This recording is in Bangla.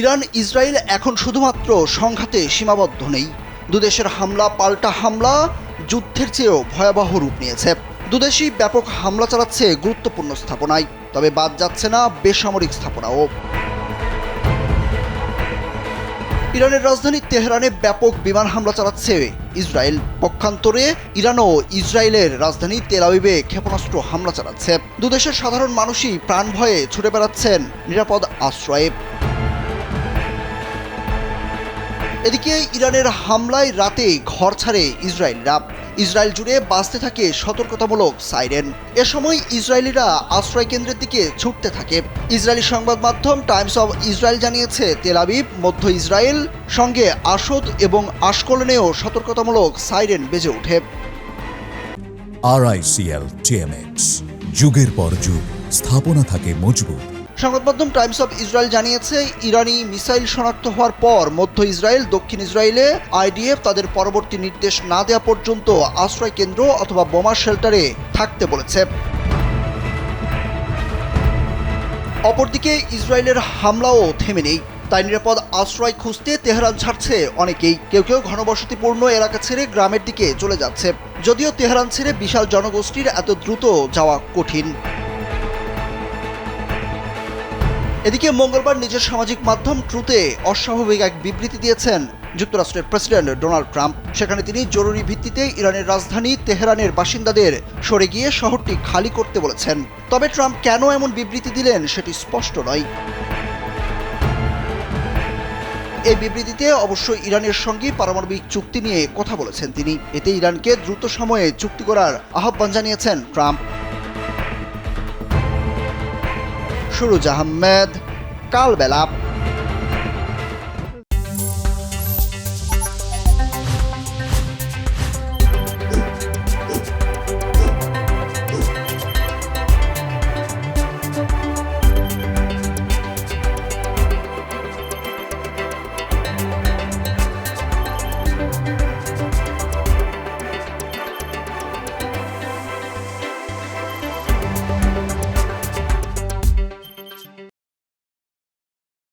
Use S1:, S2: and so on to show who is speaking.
S1: ইরান ইসরায়েল এখন শুধুমাত্র সংঘাতে সীমাবদ্ধ নেই। দুদেশের হামলা পাল্টা হামলা যুদ্ধের চেয়েও ভয়াবহ রূপ নিয়েছে। দুদেশই ব্যাপক হামলা চালাচ্ছে গুরুত্বপূর্ণ স্থাপনায়, তবে বাদ যাচ্ছে না বেসামরিক স্থাপনাও। ইরানের রাজধানী তেহরানে ব্যাপক বিমান হামলা চালাচ্ছে ইসরায়েল। পক্ষান্তরে ইরানও ইসরায়েলের রাজধানী তেল আবিবে ক্ষেপণাস্ত্র হামলা চালাচ্ছে। দুদেশের সাধারণ মানুষই প্রাণ ভয়ে ছুটে বেড়াচ্ছেন নিরাপদ আশ্রয়ে। এদিকে ইরানের হামলায় রাতে ঘর ছাড়ে ইসরায়েলরা। ইসরায়েল জুড়ে বাজতে থাকে সতর্কতামূলক সাইরেন। এ সময় ইসরায়েলিরা আশ্রয় কেন্দ্রের দিকে ছুটতে থাকে। ইসরায়েলি সংবাদ মাধ্যম টাইমস অব ইসরায়েল জানিয়েছে, তেল আবিব, মধ্য ইসরায়েল সঙ্গে আসদ এবং আশকলনেও সতর্কতামূলক সাইরেন বেজে ওঠে।
S2: RICL TMX, যুগের পর যুগ স্থাপনা থাকে মজবুত।
S1: সংবাদ মাধ্যম টাইমস অব ইসরায়েল জানিয়েছে, ইরানি মিসাইল শনাক্ত হওয়ার পর মধ্য ইসরায়েল, দক্ষিণ ইসরায়েলে IDF তাদের পরবর্তী নির্দেশ না দেওয়া পর্যন্ত আশ্রয় কেন্দ্র অথবা বোমা শেল্টারে থাকতে বলেছে। অপরদিকে ইসরায়েলের হামলাও থেমে নেই। তাই নিরাপদ আশ্রয় খুঁজতে তেহরান ছাড়ছে অনেকেই। কেউ কেউ ঘনবসতিপূর্ণ এলাকা ছেড়ে গ্রামের দিকে চলে যাচ্ছে। যদিও তেহরান ছেড়ে বিশাল জনগোষ্ঠীর এত দ্রুত যাওয়া কঠিন। এদিকে মঙ্গলবার নিজের সামাজিক মাধ্যম ট্রুথে অস্বাভাবিক এক বিবৃতি দিয়েছেন যুক্তরাষ্ট্রের প্রেসিডেন্ট ডোনাল্ড ট্রাম্প। সেখানে তিনি জরুরি ভিত্তিতে ইরানের রাজধানী তেহরানের বাসিন্দাদের সরে গিয়ে শহরটি খালি করতে বলেছেন। তবে ট্রাম্প কেন এমন বিবৃতি দিলেন সেটি স্পষ্ট নয়। এই বিবৃতিতে অবশ্য ইরানের সঙ্গে পারমাণবিক চুক্তি নিয়ে কথা বলেছেন তিনি। এতে ইরানকে দ্রুত সময়ে চুক্তি করার আহ্বান জানিয়েছেন ট্রাম্প। সুরুজ আহমেদ, কালবেলা।